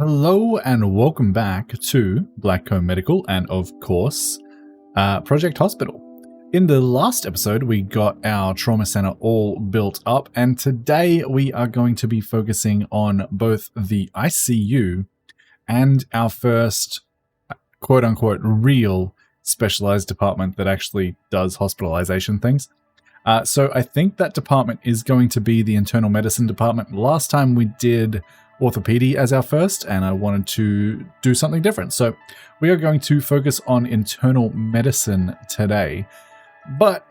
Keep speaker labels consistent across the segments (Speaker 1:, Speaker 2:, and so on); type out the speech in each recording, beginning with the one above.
Speaker 1: Hello and welcome back to Blackcomb Medical and, of course, Project Hospital. In the last episode, we got our trauma center all built up, and today we are going to be focusing on both the ICU and our first quote-unquote real specialized department that actually does hospitalization things. So I think that department is going to be the internal medicine department. Last time we did orthopedy as our first, and I wanted to do something different. So we are going to focus on internal medicine today. But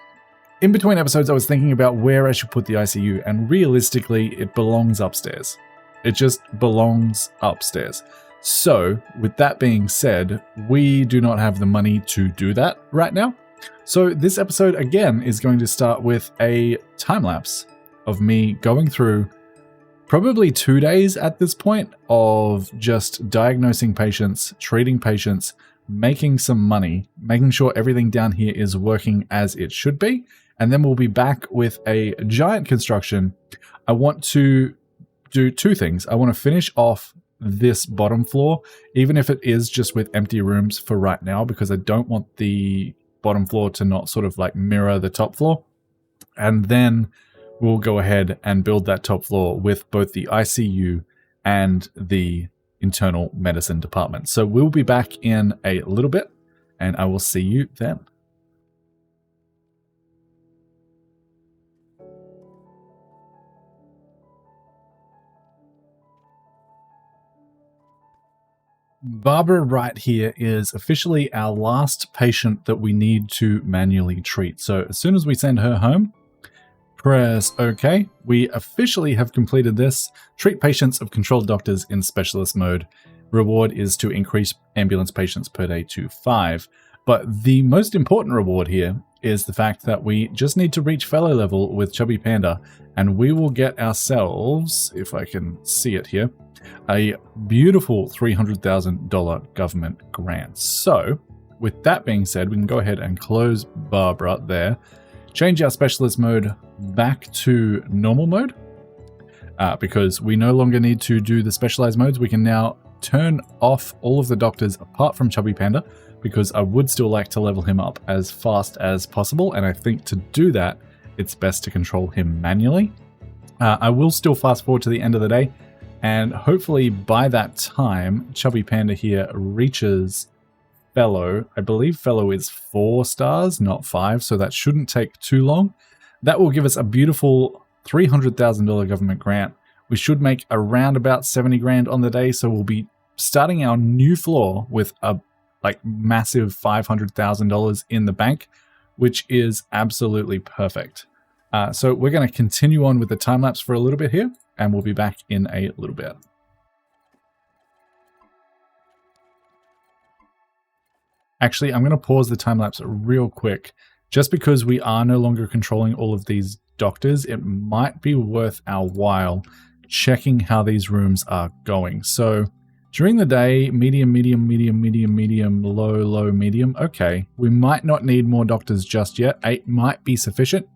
Speaker 1: in between episodes, I was thinking about where I should put the ICU, and realistically, it belongs upstairs. It just belongs upstairs. So with that being said, we do not have the money to do that right now. So this episode, again, is going to start with a time lapse of me going through probably 2 days at this point of just diagnosing patients, treating patients, making some money, making sure everything down here is working as it should be. And then we'll be back with a giant construction. I want to do two things. I want to finish off this bottom floor, even if it is just with empty rooms for right now, because I don't want the bottom floor to not sort of like mirror the top floor. And then we'll go ahead and build that top floor with both the ICU and the internal medicine department. So we'll be back in a little bit, and I will see you then. Barbara right here is officially our last patient that we need to manually treat. So as soon as we send her home, press OK. We officially have completed this. Treat patients of controlled doctors in specialist mode. Reward is to increase ambulance patients per day to 5. But the most important reward here is the fact that we just need to reach fellow level with Chubby Panda, and we will get ourselves, if I can see it here, a beautiful $300,000 government grant. So with that being said, we can go ahead and close Barbara there. Change our specialist mode back to normal mode because we no longer need to do the specialized modes. We can now turn off all of the doctors apart from Chubby Panda, because I would still like to level him up as fast as possible. And I think to do that, it's best to control him manually. I will still fast forward to the end of the day, and hopefully by that time, Chubby Panda here reaches Fellow. I believe Fellow is 4 stars, not 5, so that shouldn't take too long. That will give us a beautiful $300,000 government grant. We should make around about 70 grand on the day, so we'll be starting our new floor with a massive $500,000 in the bank, which is absolutely perfect. So we're going to continue on with the time lapse for a little bit here, and we'll be back in a little bit. Actually, I'm going to pause the time-lapse real quick. Just because we are no longer controlling all of these doctors, it might be worth our while checking how these rooms are going. So during the day, medium, medium, medium, medium, medium, low, low, medium. Okay, we might not need more doctors just yet. 8 might be sufficient.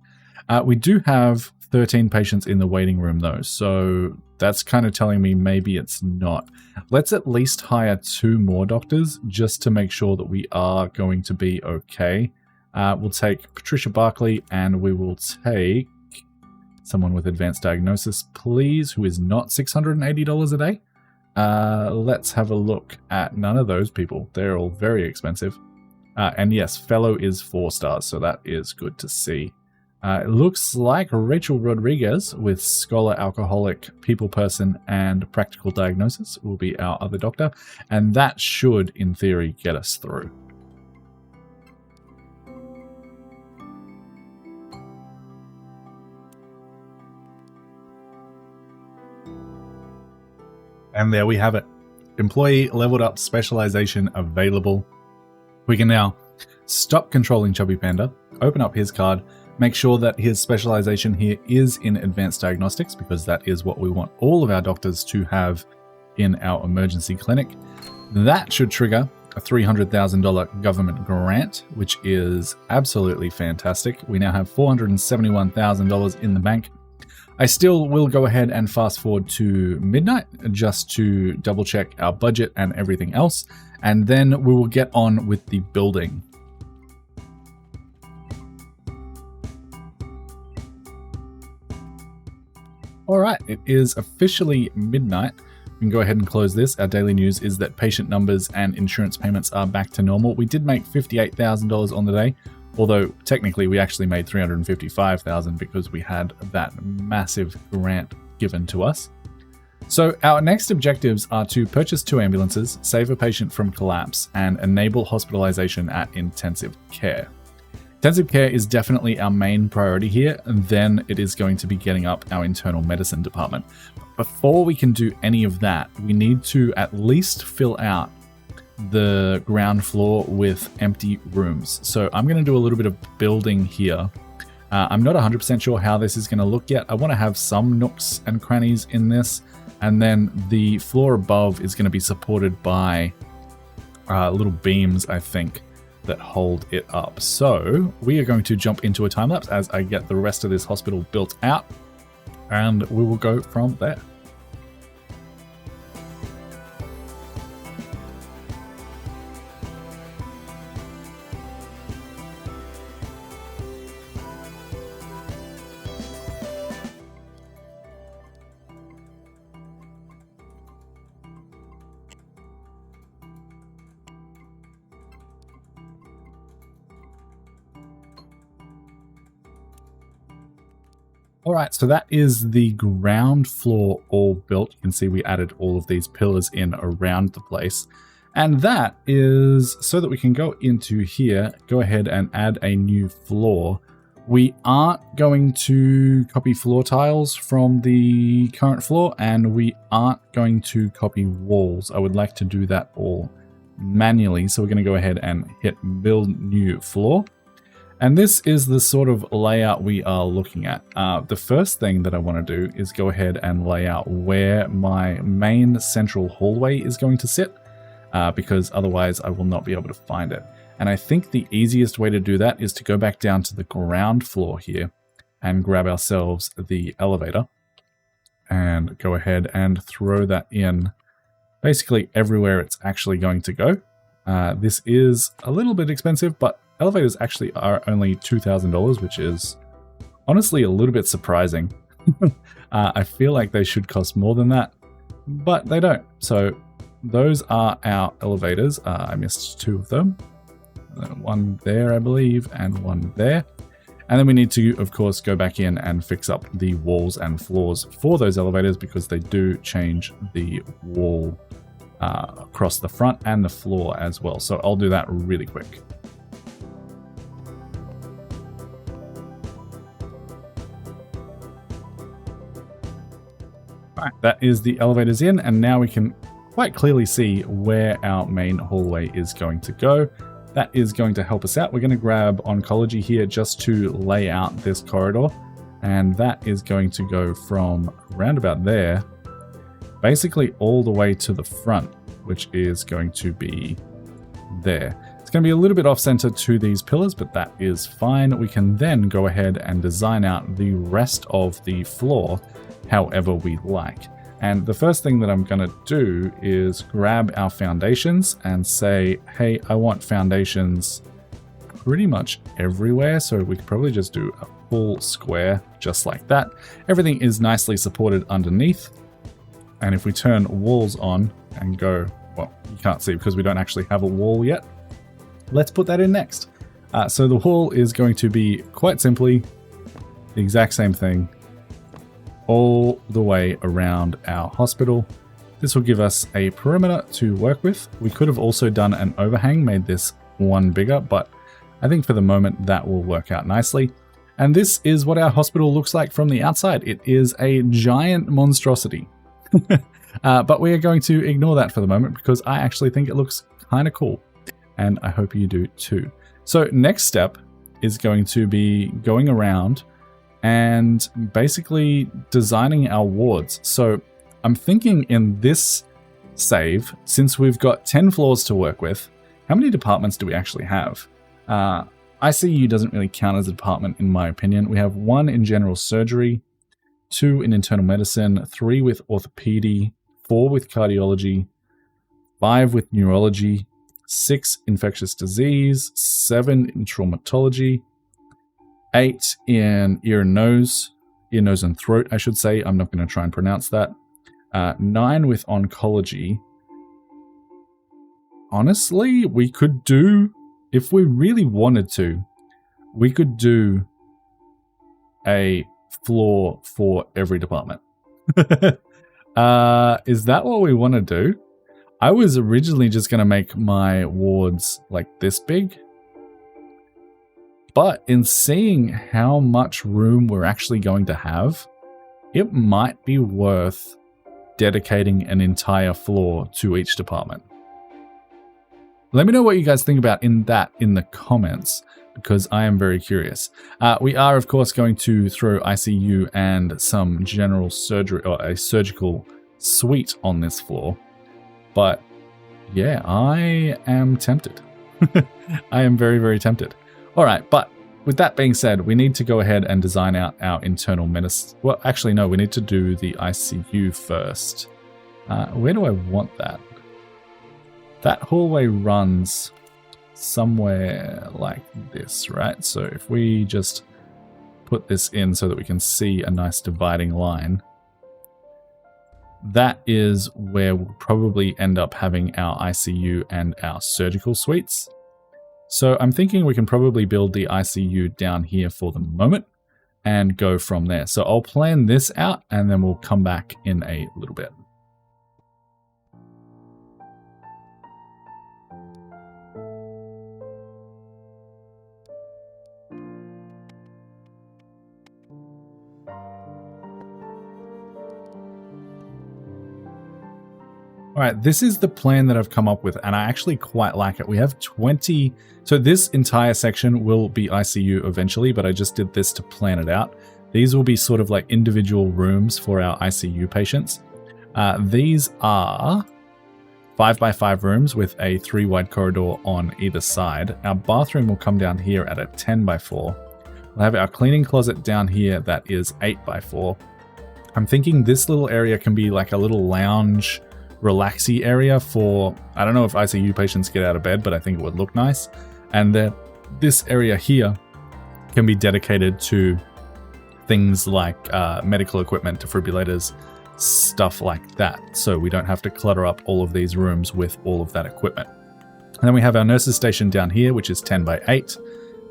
Speaker 1: We do have 13 patients in the waiting room though, so that's kind of telling me maybe it's not. Let's at least hire 2 more doctors just to make sure that we are going to be okay. We'll take Patricia Barkley, and we will take someone with advanced diagnosis, please, who is not $680 a day. Let's have a look at none of those people. They're all very expensive. And yes, Fellow is 4 stars, so that is good to see. It looks like Rachel Rodriguez with Scholar, Alcoholic, People Person, and Practical Diagnosis will be our other doctor, and that should, in theory, get us through. And there we have it. Employee leveled up specialization available. We can now stop controlling Chubby Panda, open up his card, make sure that his specialization here is in advanced diagnostics, because that is what we want all of our doctors to have in our emergency clinic. That should trigger a $300,000 government grant, which is absolutely fantastic. We now have $471,000 in the bank. I still will go ahead and fast forward to midnight just to double check our budget and everything else, and then we will get on with the building. All right, it is officially midnight. We can go ahead and close this. Our daily news is that patient numbers and insurance payments are back to normal. We did make $58,000 on the day, although technically we actually made $355,000 because we had that massive grant given to us. So our next objectives are to purchase 2 ambulances, save a patient from collapse, and enable hospitalization at intensive care. Intensive care is definitely our main priority here, and then it is going to be getting up our internal medicine department. Before we can do any of that, we need to at least fill out the ground floor with empty rooms. So I'm going to do a little bit of building here. I'm not 100% sure how this is going to look yet. I want to have some nooks and crannies in this, and then the floor above is going to be supported by little beams, I think, that hold it up. So we are going to jump into a time lapse as I get the rest of this hospital built out, and we will go from there. All right, so that is the ground floor all built. You can see we added all of these pillars in around the place. And that is so that we can go into here, go ahead and add a new floor. We aren't going to copy floor tiles from the current floor, and we aren't going to copy walls. I would like to do that all manually. So we're going to go ahead and hit build new floor. And this is the sort of layout we are looking at. The first thing that I want to do is go ahead and lay out where my main central hallway is going to sit, because otherwise I will not be able to find it. And I think the easiest way to do that is to go back down to the ground floor here and grab ourselves the elevator and go ahead and throw that in basically everywhere it's actually going to go. This is a little bit expensive, but elevators actually are only $2,000, which is honestly a little bit surprising. I feel like they should cost more than that, but they don't. So those are our elevators. I missed 2 of them. One there, I believe, and one there. And then we need to, of course, go back in and fix up the walls and floors for those elevators because they do change the wall across the front and the floor as well. So I'll do that really quick. Right, that is the elevators in, and now we can quite clearly see where our main hallway is going to go. That is going to help us out. We're going to grab oncology here just to lay out this corridor, and that is going to go from around about there, basically all the way to the front, which is going to be there. It's going to be a little bit off center to these pillars, but that is fine. We can then go ahead and design out the rest of the floor however we like. And the first thing that I'm going to do is grab our foundations and say, hey, I want foundations pretty much everywhere. So we could probably just do a full square just like that. Everything is nicely supported underneath. And if we turn walls on and go, well, you can't see because we don't actually have a wall yet. Let's put that in next. So the wall is going to be quite simply the exact same thing all the way around our hospital. This will give us a perimeter to work with. We could have also done an overhang, made this one bigger, but I think for the moment that will work out nicely. And this is what our hospital looks like from the outside. It is a giant monstrosity. But we are going to ignore that for the moment because I actually think it looks kind of cool. And I hope you do too. So next step is going to be going around and basically designing our wards. So I'm thinking in this save, since we've got 10 floors to work with, how many departments do we actually have? ICU doesn't really count as a department in my opinion. We have 1 in general surgery, 2 in internal medicine, 3 with orthopedy, 4 with cardiology, 5 with neurology, 6 infectious disease, 7 in traumatology, 8 in ear, nose and throat, I should say. I'm not going to try and pronounce that. 9 with oncology. Honestly, we could do, if we really wanted to, we could do a floor for every department. Is that what we want to do? I was originally just going to make my wards like this big. But in seeing how much room we're actually going to have, it might be worth dedicating an entire floor to each department. Let me know what you guys think about in the comments, because I am very curious. We are, of course, going to throw ICU and some general surgery or a surgical suite on this floor. But yeah, I am tempted. I am very, very tempted. All right, but with that being said, we need to go ahead and design out our internal medicine. Well, actually, no, we need to do the ICU first. Where do I want that? That hallway runs somewhere like this, right? So if we just put this in so that we can see a nice dividing line, that is where we'll probably end up having our ICU and our surgical suites. So I'm thinking we can probably build the ICU down here for the moment and go from there. So I'll plan this out and then we'll come back in a little bit. All right, this is the plan that I've come up with, and I actually quite like it. We have 20, so this entire section will be ICU eventually, but I just did this to plan it out. These will be sort of like individual rooms for our ICU patients. These are 5x5 rooms with a 3 wide corridor on either side. Our bathroom will come down here at a 10x4. We'll have our cleaning closet down here that is 8x4. I'm thinking this little area can be like a little lounge, relaxy area for, I don't know if ICU patients get out of bed, but I think it would look nice. And then this area here can be dedicated to things like medical equipment, defibrillators, stuff like that. So we don't have to clutter up all of these rooms with all of that equipment. And then we have our nurses station down here, which is 10x8,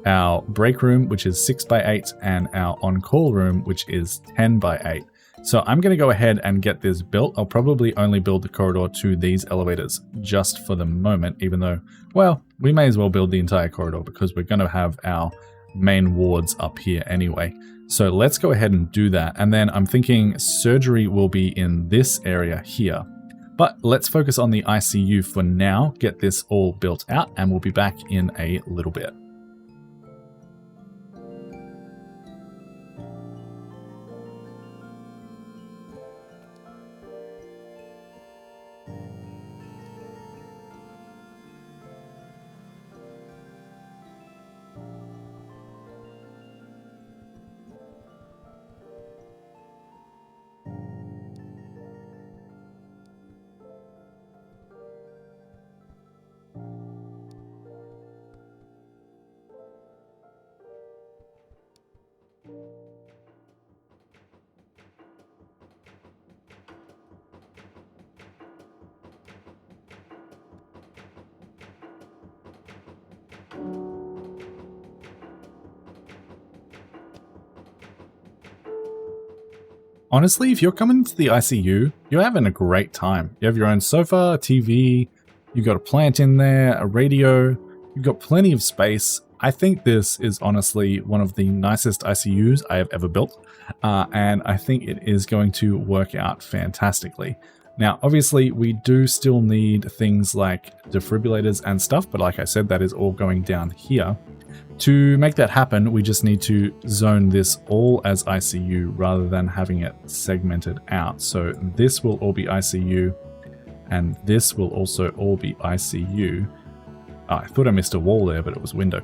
Speaker 1: our break room, which is 6x8, and our on-call room, which is 10x8. So I'm going to go ahead and get this built. I'll probably only build the corridor to these elevators just for the moment, even though, well, we may as well build the entire corridor because we're going to have our main wards up here anyway. So let's go ahead and do that. And then I'm thinking surgery will be in this area here. But let's focus on the ICU for now, get this all built out, and we'll be back in a little bit. Honestly, if you're coming to the ICU, you're having a great time. You have your own sofa, TV, you've got a plant in there, a radio, you've got plenty of space. I think this is honestly one of the nicest ICUs I have ever built, and I think it is going to work out fantastically. Now, obviously, we do still need things like defibrillators and stuff, but like I said, that is all going down here. To make that happen, we just need to zone this all as ICU rather than having it segmented out. So this will all be ICU, and this will also all be ICU. Oh, I thought I missed a wall there, but it was window.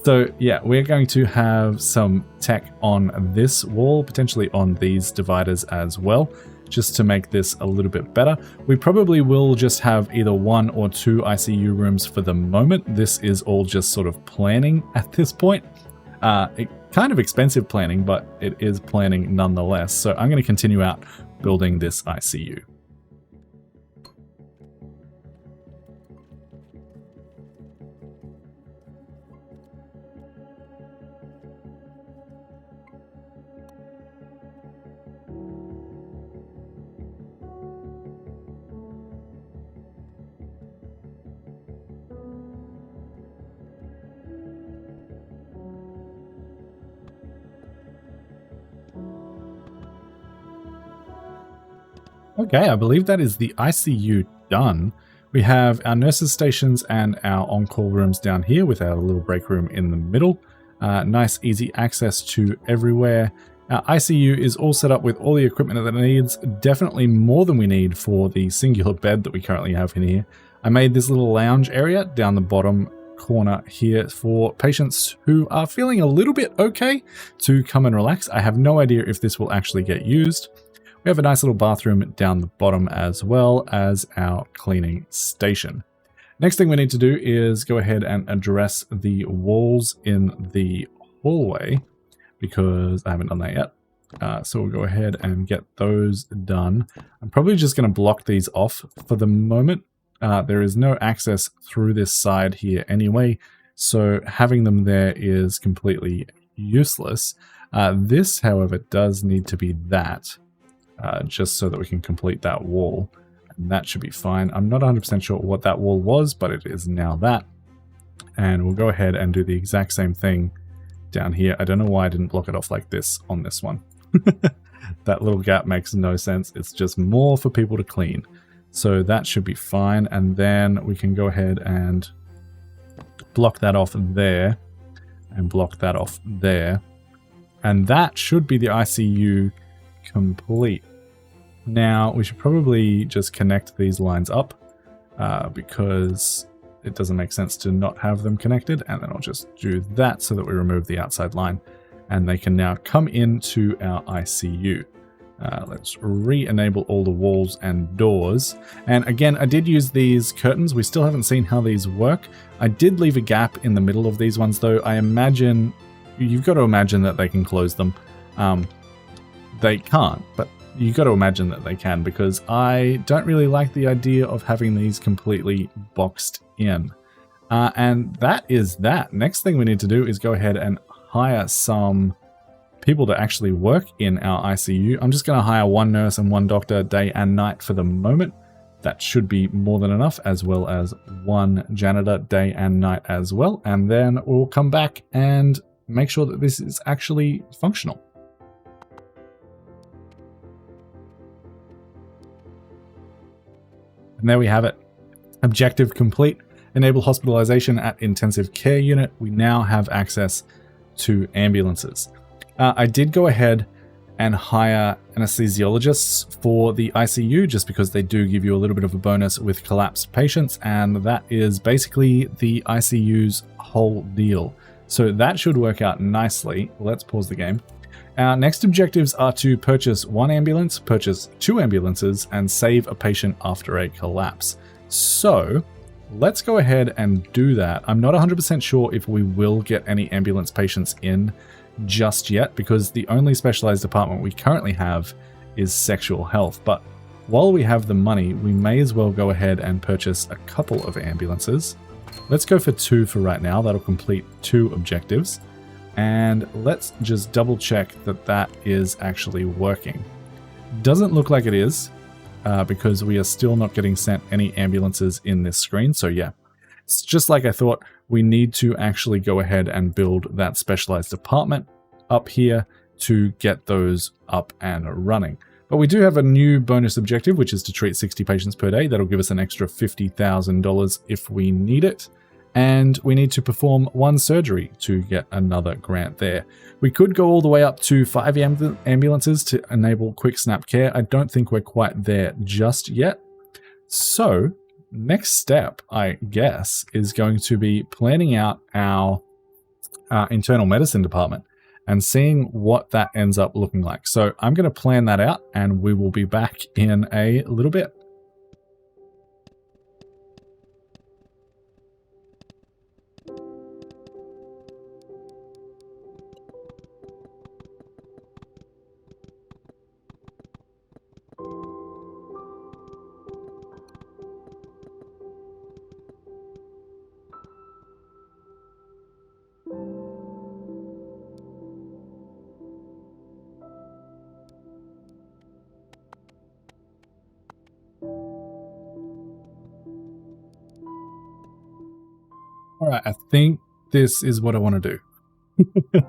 Speaker 1: So yeah, we're going to have some tech on this wall, potentially on these dividers as well, just to make this a little bit better. We probably will just have either 1 or 2 ICU rooms for the moment. This is all just sort of planning at this point. Kind of expensive planning, but it is planning nonetheless. So I'm going to continue out building this ICU. Okay, I believe that is the ICU done. We have our nurses stations and our on-call rooms down here with our little break room in the middle. Nice, easy access to everywhere. Our ICU is all set up with all the equipment that it needs, definitely more than we need for the singular bed that we currently have in here. I made this little lounge area down the bottom corner here for patients who are feeling a little bit okay to come and relax. I have no idea if this will actually get used. We have a nice little bathroom down the bottom as well as our cleaning station. Next thing we need to do is go ahead and address the walls in the hallway because I haven't done that yet. So we'll go ahead and get those done. I'm probably just going to block these off for the moment. There is no access through this side here anyway, so having them there is completely useless. This, however, does need to be that. Just so that we can complete that wall. And that should be fine. I'm not 100% sure what that wall was, but it is now that. And we'll go ahead and do the exact same thing down here. I don't know why I didn't block it off like this on this one. That little gap makes no sense. It's just more for people to clean. So that should be fine. And then we can go ahead and block that off there and block that off there. And that should be the ICU complete. Now we should probably just connect these lines up because it doesn't make sense to not have them connected, and then I'll just do that so that we remove the outside line and they can now come into our ICU. Let's re-enable all the walls and doors. And again, I did use these curtains. We still haven't seen how these work. I did leave a gap in the middle of these ones though. I imagine, you've got to imagine that they can close them. They can't, but you got to imagine that they can, because I don't really like the idea of having these completely boxed in. And that is that. Next thing we need to do is go ahead and hire some people to actually work in our ICU. I'm just going to hire 1 nurse and 1 doctor day and night for the moment. That should be more than enough, as well as 1 janitor day and night as well. And then we'll come back and make sure that this is actually functional. And there we have it. Objective complete. Enable hospitalization at intensive care unit. We now have access to ambulances. I did go ahead and hire anesthesiologists for the ICU just because they do give you a little bit of a bonus with collapsed patients, and that is basically the ICU's whole deal. So that should work out nicely. Let's pause the game. Our next objectives are to purchase 1 ambulance, purchase 2 ambulances, and save a patient after a collapse. So let's go ahead and do that. I'm not 100% sure if we will get any ambulance patients in just yet, because the only specialized department we currently have is sexual health. But while we have the money, we may as well go ahead and purchase a couple of ambulances. Let's go for 2 for right now. That'll complete 2 objectives. And let's just double check that that is actually working. Doesn't look like it is, because we are still not getting sent any ambulances in this screen. So yeah, it's just like I thought. We need to actually go ahead and build that specialized department up here to get those up and running. But we do have a new bonus objective, which is to treat 60 patients per day. That'll give us an extra $50,000 if we need it. And we need to perform 1 surgery to get another grant there. We could go all the way up to 5 ambulances to enable quick snap care. I don't think we're quite there just yet. So next step, I guess, is going to be planning out our internal medicine department and seeing what that ends up looking like. So I'm going to plan that out and we will be back in a little bit. All right, I think this is what I want to do.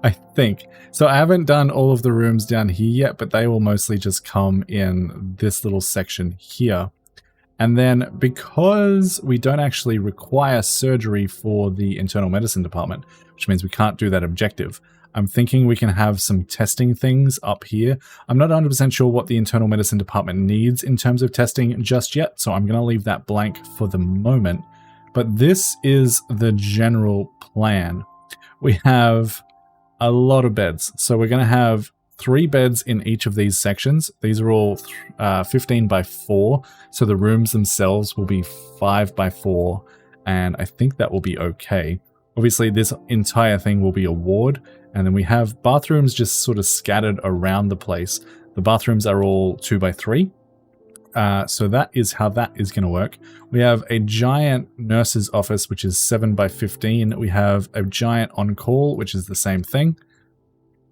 Speaker 1: I think. So I haven't done all of the rooms down here yet, but they will mostly just come in this little section here. And then because we don't actually require surgery for the internal medicine department, which means we can't do that objective, I'm thinking we can have some testing things up here. I'm not 100% sure what the internal medicine department needs in terms of testing just yet, so I'm going to leave that blank for the moment. But this is the general plan. We have a lot of beds. So we're going to have 3 beds in each of these sections. These are all 15 by 4. So the rooms themselves will be 5 by 4. And I think that will be okay. Obviously, this entire thing will be a ward. And then we have bathrooms just sort of scattered around the place. The bathrooms are all 2 by 3. So that is how that is going to work. We have a giant nurse's office, which is 7 by 15. We have a giant on-call, which is the same thing.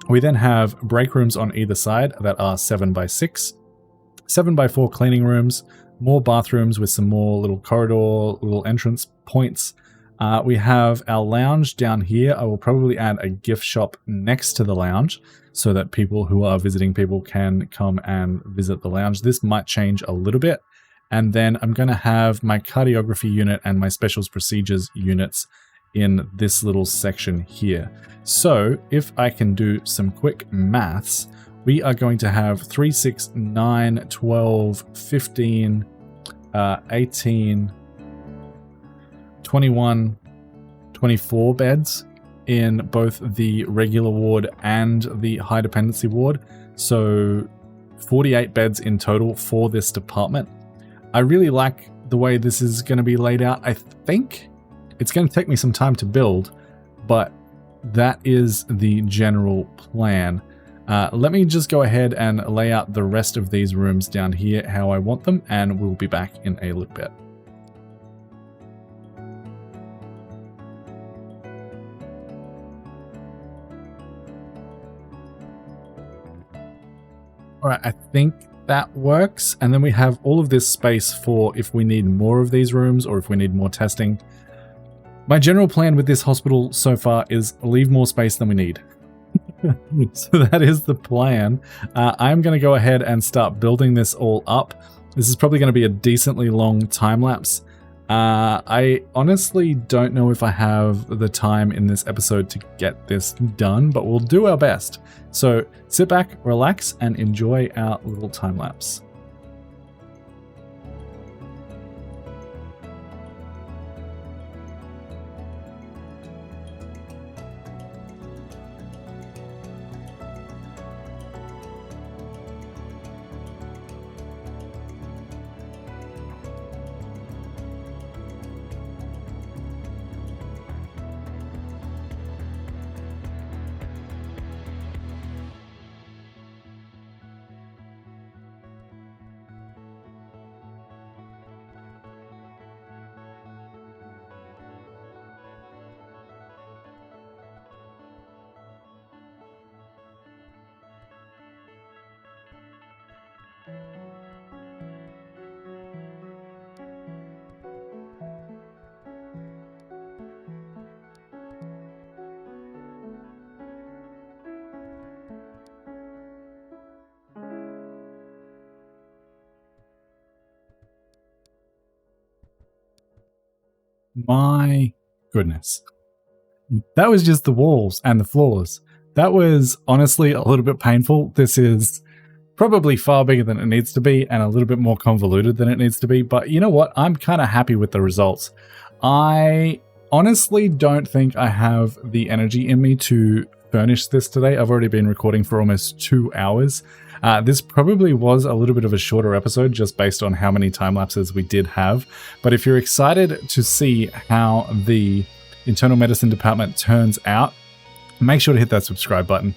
Speaker 1: We then have break rooms on either side that are 7 by 6. 7 by 4 cleaning rooms, more bathrooms with some more little corridor, little entrance points. We have our lounge down here. I will probably add a gift shop next to the lounge so that people who are visiting people can come and visit the lounge. This might change a little bit. And then I'm going to have my cardiography unit and my specials procedures units in this little section here. So if I can do some quick maths, we are going to have 3, 6, 9, 12, 15, 18, 21, 24 beds in both the regular ward and the high dependency ward. So 48 beds in total for this department. I really like the way this is going to be laid out. I think it's going to take me some time to build, but that is the general plan. Let me just go ahead and lay out the rest of these rooms down here how I want them, and we'll be back in a little bit. All right, I think that works. And then we have all of this space for if we need more of these rooms or if we need more testing. My general plan with this hospital so far is leave more space than we need. So that is the plan. I'm going to go ahead and start building this all up. This is probably going to be a decently long time lapse. I honestly don't know if I have the time in this episode to get this done, but we'll do our best. So sit back, relax, and enjoy our little time lapse. My goodness. That was just the walls and the floors. That was honestly a little bit painful. This is probably far bigger than it needs to be and a little bit more convoluted than it needs to be. But you know what? I'm kind of happy with the results. I honestly don't think I have the energy in me to furnish this today. I've already been recording for almost 2 hours. This probably was a little bit of a shorter episode just based on how many time lapses we did have. But if you're excited to see how the internal medicine department turns out, make sure to hit that subscribe button.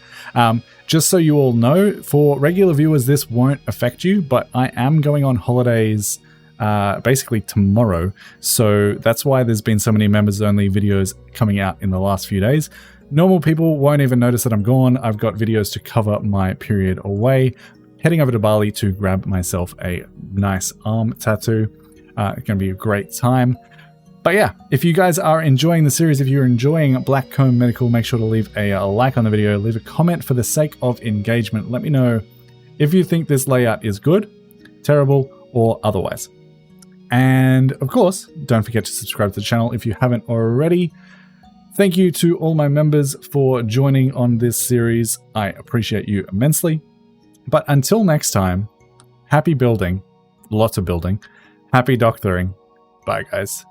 Speaker 1: Just so you all know, for regular viewers, this won't affect you, but I am going on holidays basically tomorrow. So that's why there's been so many members only videos coming out in the last few days. Normal people won't even notice that I'm gone. I've got videos to cover my period away. Heading over to Bali to grab myself a nice arm tattoo. It's going to be a great time. But yeah, if you guys are enjoying the series, if you're enjoying Blackcomb Medical, make sure to leave a like on the video, leave a comment for the sake of engagement. Let me know if you think this layout is good, terrible, or otherwise. And of course, don't forget to subscribe to the channel if you haven't already. Thank you to all my members for joining on this series. I appreciate you immensely. But until next time, happy building, lots of building, happy doctoring. Bye, guys.